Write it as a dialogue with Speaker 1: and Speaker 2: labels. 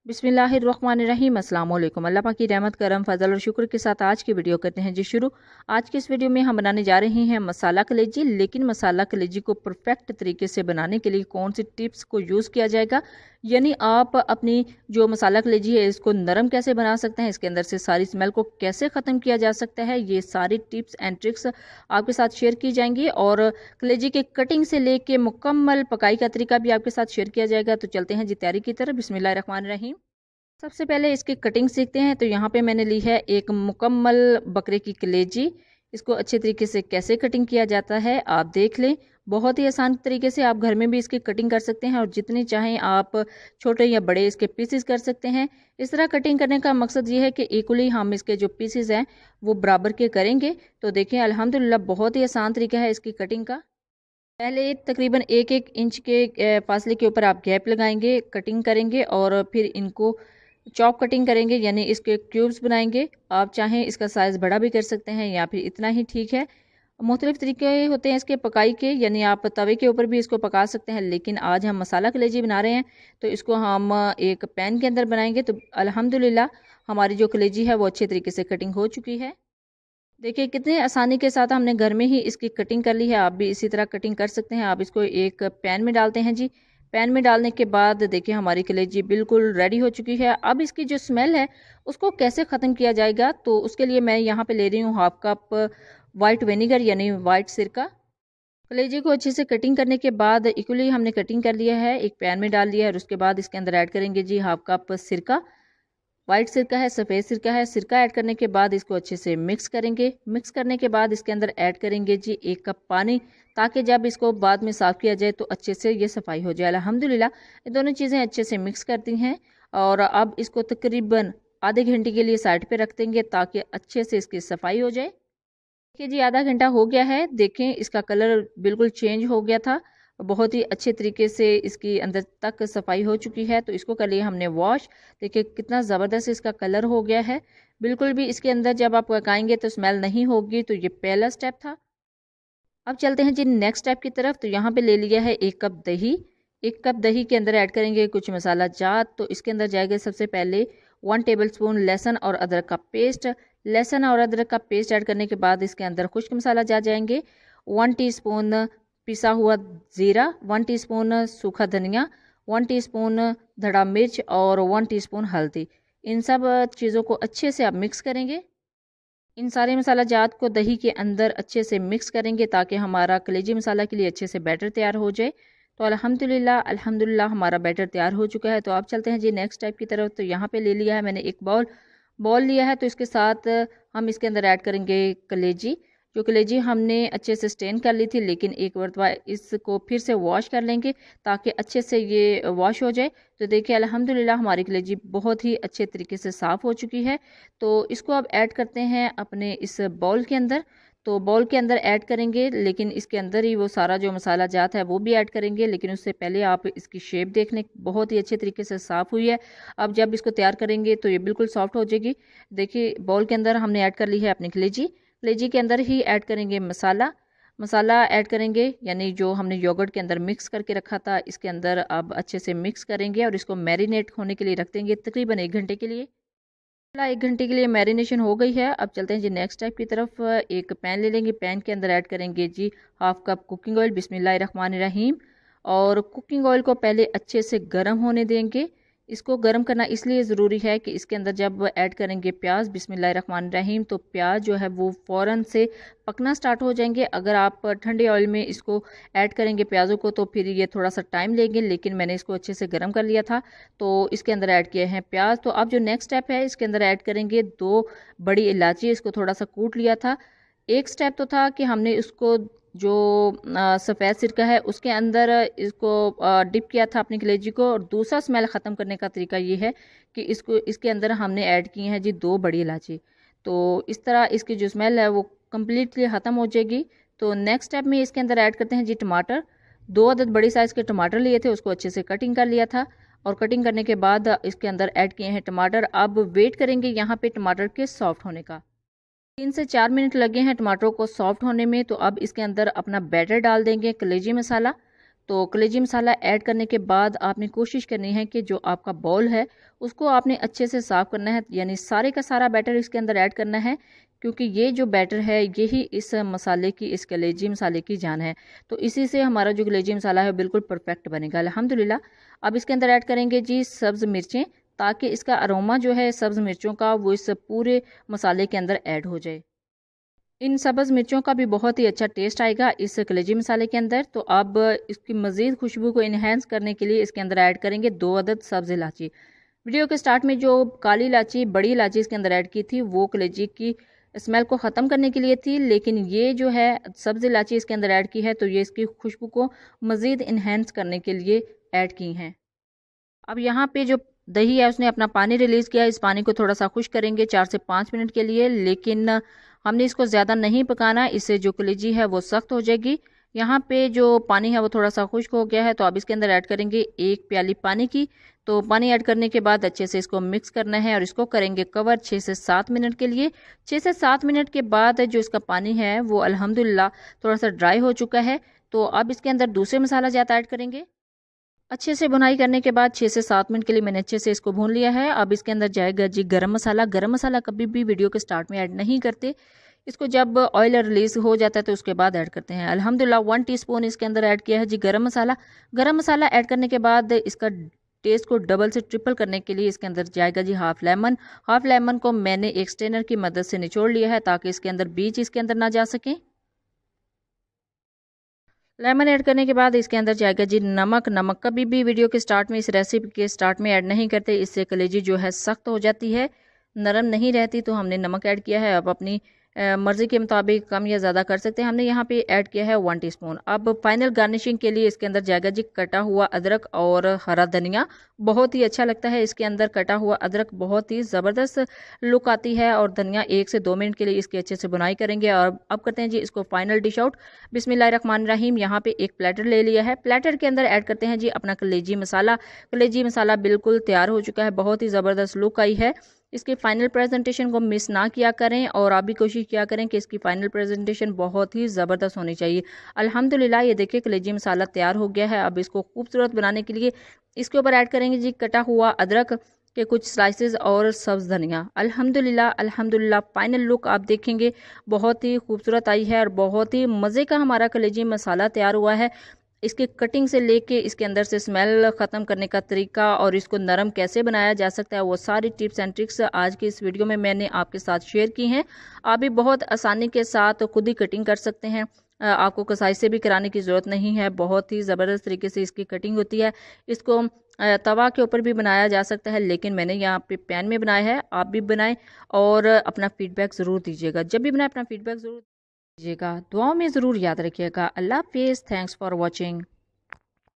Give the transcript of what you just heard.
Speaker 1: बिस्मिल्लाहिर्रहमानिर्रहीम। अस्सलाम वालेकुम। अल्लाह पाक की रहमत करम फजल और शुक्र के साथ आज की वीडियो करते हैं जी शुरू। आज की इस वीडियो में हम बनाने जा रहे हैं मसाला कलेजी। लेकिन मसाला कलेजी को परफेक्ट तरीके से बनाने के लिए कौन सी टिप्स को यूज़ किया जाएगा, यानी आप अपनी जो मसाला कलेजी है इसको नरम कैसे बना सकते हैं, इसके अंदर से सारी स्मेल को कैसे ख़त्म किया जा सकता है, ये सारी टिप्स एंड ट्रिक्स आपके साथ शेयर की जाएंगी। और कलेजी के कटिंग से लेके मुकम्मल पकाई का तरीका भी आपके साथ शेयर किया जाएगा। तो चलते हैं जी तैयारी की तरफ। बिस्मिल्लाहिर्रहमानिर्रहीम। सबसे पहले इसकी कटिंग सीखते हैं। तो यहाँ पे मैंने ली है एक मुकम्मल बकरे की कलेजी। इसको अच्छे तरीके से कैसे कटिंग किया जाता है आप देख लें। बहुत ही आसान तरीके से आप घर में भी इसकी कटिंग कर सकते हैं और जितनी चाहें आप छोटे या बड़े इसके पीसेस कर सकते हैं। इस तरह कटिंग करने का मकसद ये है कि इक्वली हम इसके जो पीसेस हैं वो बराबर के करेंगे। तो देखें अल्हम्दुलिल्लाह बहुत ही आसान तरीका है इसकी कटिंग का। पहले तकरीबन 1-1 इंच के फासले के ऊपर आप गैप लगाएंगे, कटिंग करेंगे और फिर इनको चॉप कटिंग करेंगे, यानी इसके क्यूब्स बनाएंगे। आप चाहें इसका साइज़ बड़ा भी कर सकते हैं या फिर इतना ही ठीक है। मुख्तलिफ तरीके होते हैं इसके पकाई के, यानी आप तवे के ऊपर भी इसको पका सकते हैं। लेकिन आज हम मसाला कलेजी बना रहे हैं तो इसको हम एक पैन के अंदर बनाएंगे। तो अल्हम्दुलिल्लाह हमारी जो कलेजी है वो अच्छे तरीके से कटिंग हो चुकी है। देखिए कितने आसानी के साथ हमने घर में ही इसकी कटिंग कर ली है। आप भी इसी तरह कटिंग कर सकते हैं। आप इसको एक पैन में डालते हैं जी। पैन में डालने के बाद देखिए हमारी कलेजी बिल्कुल रेडी हो चुकी है। अब इसकी जो स्मेल है उसको कैसे ख़त्म किया जाएगा, तो उसके लिए मैं यहाँ पे ले रही हूँ 1/2 कप वाइट विनेगर यानी वाइट सिरका। कलेजी को अच्छे से कटिंग करने के बाद इक्वली हमने कटिंग कर लिया है, एक पैन में डाल लिया है और उसके बाद इसके अंदर ऐड करेंगे जी 1/2 कप सिरका। वाइट सिरका है, सफ़ेद सिरका है। सिरका ऐड करने के बाद इसको अच्छे से मिक्स करेंगे। मिक्स करने के बाद इसके अंदर ऐड करेंगे जी 1 कप पानी, ताकि जब इसको बाद में साफ़ किया जाए तो अच्छे से ये सफाई हो जाए। अल्हम्दुलिल्लाह ये दोनों चीज़ें अच्छे से मिक्स करती हैं और अब इसको तकरीबन आधे घंटे के लिए साइड पे रख देंगे ताकि अच्छे से इसकी सफाई हो जाए। देखिए जी आधा घंटा हो गया है। देखें इसका कलर बिल्कुल चेंज हो गया था, बहुत ही अच्छे तरीके से इसकी अंदर तक सफाई हो चुकी है। तो इसको कर लिया हमने वॉश। देखिए कितना ज़बरदस्त इसका कलर हो गया है। बिल्कुल भी इसके अंदर जब आप पकाएंगे तो स्मेल नहीं होगी। तो ये पहला स्टेप था। अब चलते हैं जी नेक्स्ट स्टेप की तरफ। तो यहाँ पे ले लिया है 1 कप दही। 1 कप दही के अंदर ऐड करेंगे कुछ मसाला जात। तो इसके अंदर जाएगा सबसे पहले 1 टेबलस्पून लहसुन और अदरक का पेस्ट। लहसुन और अदरक का पेस्ट ऐड करने के बाद इसके अंदर खुश्क मसाला जा जाएंगे 1 टीस्पून पिसा हुआ ज़ीरा, 1 टीस्पून सूखा धनिया, 1 टीस्पून धड़ा मिर्च और 1 टीस्पून हल्दी। इन सब चीज़ों को अच्छे से आप मिक्स करेंगे। इन सारे मसाला जात को दही के अंदर अच्छे से मिक्स करेंगे ताकि हमारा कलेजी मसाला के लिए अच्छे से बैटर तैयार हो जाए। तो अल्हम्दुलिल्लाह हमारा बैटर तैयार हो चुका है। तो अब चलते हैं जी नेक्स्ट टाइप की तरफ। तो यहाँ पे ले लिया है मैंने एक बॉल लिया है। तो इसके साथ हम इसके अंदर ऐड करेंगे कलेजी। जो कलेजी हमने अच्छे से स्टेन कर ली थी, लेकिन एक मरतबा इसको फिर से वॉश कर लेंगे ताकि अच्छे से ये वॉश हो जाए। तो देखिए अल्हम्दुलिल्लाह हमारी कलेजी बहुत ही अच्छे तरीके से साफ़ हो चुकी है। तो इसको अब ऐड करते हैं अपने इस बाउल के अंदर। तो बाउल के अंदर ऐड करेंगे, लेकिन इसके अंदर ही वो सारा जो मसाला जात है वो भी ऐड करेंगे। लेकिन उससे पहले आप इसकी शेप देख लें, बहुत ही अच्छे तरीके से साफ़ हुई है। अब जब इसको तैयार करेंगे तो ये बिल्कुल सॉफ्ट हो जाएगी। देखिए बाउल के अंदर हमने ऐड कर ली है अपनी कलेजी। कलेजी के अंदर ही ऐड करेंगे मसाला ऐड करेंगे, यानी जो हमने योगर्ट के अंदर मिक्स करके रखा था इसके अंदर अब अच्छे से मिक्स करेंगे और इसको मैरिनेट होने के लिए रख देंगे तकरीबन 1 घंटे के लिए। 1 घंटे के लिए मैरिनेशन हो गई है। अब चलते हैं जी नेक्स्ट टाइप की तरफ। एक पैन ले लेंगे, पैन के अंदर ऐड करेंगे जी 1/2 कप कुकिंग ऑयल। बिस्मिल्लाहिर्रहमानिर्रहीम। और कुकिंग ऑयल को पहले अच्छे से गर्म होने देंगे। इसको गर्म करना इसलिए ज़रूरी है कि इसके अंदर जब ऐड करेंगे प्याज, बिस्मिल्लाहिर्रहमानिर्रहीम, तो प्याज जो है वो फ़ौरन से पकना स्टार्ट हो जाएंगे। अगर आप ठंडे ऑयल में इसको ऐड करेंगे प्याज़ों को तो फिर ये थोड़ा सा टाइम लेंगे, लेकिन मैंने इसको अच्छे से गर्म कर लिया था तो इसके अंदर ऐड किए हैं प्याज। तो अब जो नेक्स्ट स्टेप है इसके अंदर ऐड करेंगे 2 बड़ी इलायची। इसको थोड़ा सा कूट लिया था। एक स्टेप तो था कि हमने उसको जो सफ़ेद सिरका है उसके अंदर इसको डिप किया था अपनी कलेजी को। और दूसरा स्मेल ख़त्म करने का तरीका ये है कि इसके अंदर हमने ऐड किए हैं जी 2 बड़ी इलायची। तो इस तरह इसकी जो स्मेल है वो कम्प्लीटली ख़त्म हो जाएगी। तो नेक्स्ट स्टेप में इसके अंदर ऐड करते हैं जी टमाटर। 2 अदद बड़ी साइज़ के टमाटर लिए थे, उसको अच्छे से कटिंग कर लिया था और कटिंग करने के बाद इसके अंदर ऐड किए हैं टमाटर। अब वेट करेंगे यहाँ पे टमाटर के सॉफ्ट होने का। 3 से 4 मिनट लगे हैं टमाटरों को सॉफ्ट होने में। तो अब इसके अंदर अपना बैटर डाल देंगे कलेजी मसाला। तो कलेजी मसाला ऐड करने के बाद आपने कोशिश करनी है कि जो आपका बाउल है उसको आपने अच्छे से साफ़ करना है, यानी सारे का सारा बैटर इसके अंदर ऐड करना है, क्योंकि ये जो बैटर है यही इस मसाले की, इस कलेजी मसाले की जान है। तो इसी से हमारा जो कलेजी मसाला है बिल्कुल परफेक्ट बनेगा अल्हम्दुलिल्लाह। अब इसके अंदर ऐड करेंगे जी सब्ज़ मिर्चें, ताकि इसका अरोमा जो है सब्ज़ मिर्चों का वो इस पूरे मसाले के अंदर ऐड हो जाए। इन सब्ज़ मिर्चों का भी बहुत ही अच्छा टेस्ट आएगा इस कलेजी मसाले के अंदर। तो अब इसकी मज़ीद खुशबू को इन्हेंस करने के लिए इसके अंदर ऐड करेंगे 2 अदद सब्ज़ इलायची। वीडियो के स्टार्ट में जो काली इलायची, बड़ी इलायची इसके अंदर ऐड की थी वो कलेजी की स्मेल को ख़त्म करने के लिए थी, लेकिन ये जो है सब्ज़ इलायची इसके अंदर ऐड की है तो ये इसकी खुशबू को मज़ीद इन्हेंस करने के लिए ऐड की हैं। अब यहाँ पे जो दही है उसने अपना पानी रिलीज़ किया, इस पानी को थोड़ा सा खुश करेंगे 4 से 5 मिनट के लिए, लेकिन हमने इसको ज़्यादा नहीं पकाना, इससे जो कलेजी है वो सख्त हो जाएगी। यहाँ पे जो पानी है वो थोड़ा सा खुश्क हो गया है, तो अब इसके अंदर ऐड करेंगे 1 प्याली पानी की। तो पानी ऐड करने के बाद अच्छे से इसको मिक्स करना है और इसको करेंगे कवर 6 से 7 मिनट के लिए। 6 से 7 मिनट के बाद जो इसका पानी है वो अल्हम्दुलिल्लाह थोड़ा सा ड्राई हो चुका है। तो अब इसके अंदर दूसरे मसाला जात ऐड करेंगे। अच्छे से बुनाई करने के बाद 6 से 7 मिनट के लिए मैंने अच्छे से इसको भून लिया है। अब इसके अंदर जाएगा जी गरम मसाला। गरम मसाला कभी भी वीडियो के स्टार्ट में ऐड नहीं करते, इसको जब ऑयल रिलीज़ हो जाता है तो उसके बाद ऐड करते हैं। अल्हम्दुलिल्लाह 1 टीस्पून इसके अंदर ऐड किया है जी गरम मसाला। गरम मसाला ऐड करने के बाद इसका टेस्ट को डबल से ट्रिपल करने के लिए इसके अंदर जाएगा जी हाफ लेमन। हाफ लेमन को मैंने एक स्ट्रेनर की मदद से निचोड़ लिया है ताकि इसके अंदर बीज इसके अंदर ना जा सकें। लेमन ऐड करने के बाद इसके अंदर जाएगा जी नमक। नमक कभी भी वीडियो के स्टार्ट में, इस रेसिपी के स्टार्ट में ऐड नहीं करते, इससे कलेजी जो है सख्त हो जाती है, नरम नहीं रहती। तो हमने नमक ऐड किया है। अब अपनी मर्ज़ी के मुताबिक कम या ज़्यादा कर सकते हैं। हमने यहाँ पे ऐड किया है 1 टीस्पून। अब फाइनल गार्निशिंग के लिए इसके अंदर जाएगा जी कटा हुआ अदरक और हरा धनिया। बहुत ही अच्छा लगता है इसके अंदर कटा हुआ अदरक, बहुत ही ज़बरदस्त लुक आती है। और धनिया 1 से 2 मिनट के लिए इसकी अच्छे से बुनाई करेंगे। और अब करते हैं जी इसको फाइनल डिश आउट। बिस्मिल्लाहिर्रहमानिर्रहीम। यहाँ पे एक प्लेटर ले लिया है, प्लेटर के अंदर ऐड करते हैं जी अपना कलेजी मसाला। कलेजी मसाला बिल्कुल तैयार हो चुका है, बहुत ही ज़बरदस्त लुक आई है। इसकी फाइनल प्रेजेंटेशन को मिस ना किया करें और आप भी कोशिश किया करें कि इसकी फाइनल प्रेजेंटेशन बहुत ही ज़बरदस्त होनी चाहिए। अल्हम्दुलिल्लाह ये देखिए कलेजी मसाला तैयार हो गया है। अब इसको खूबसूरत बनाने के लिए इसके ऊपर ऐड करेंगे जी कटा हुआ अदरक के कुछ स्लाइसेस और सब्ज़ धनिया। अल्हम्दुलिल्लाह अल्हम्दुलिल्लाह फाइनल लुक आप देखेंगे बहुत ही खूबसूरत आई है और बहुत ही मज़े का हमारा कलेजी मसाला तैयार हुआ है। इसकी कटिंग से लेके इसके अंदर से स्मेल ख़त्म करने का तरीका और इसको नरम कैसे बनाया जा सकता है, वो सारी टिप्स एंड ट्रिक्स आज की इस वीडियो में मैंने आपके साथ शेयर की हैं। आप भी बहुत आसानी के साथ खुद ही कटिंग कर सकते हैं, आपको कसाई से भी कराने की ज़रूरत नहीं है। बहुत ही ज़बरदस्त तरीके से इसकी कटिंग होती है। इसको तवा के ऊपर भी बनाया जा सकता है, लेकिन मैंने यहाँ पे पैन में बनाया है। आप भी बनाएं और अपना फीडबैक ज़रूर दीजिएगा। जब भी बनाए अपना फीडबैक ज़रूर दीजिएगा। दुआओं में ज़रूर याद रखिएगा। अल्लाह हाफिज़। Thanks for watching.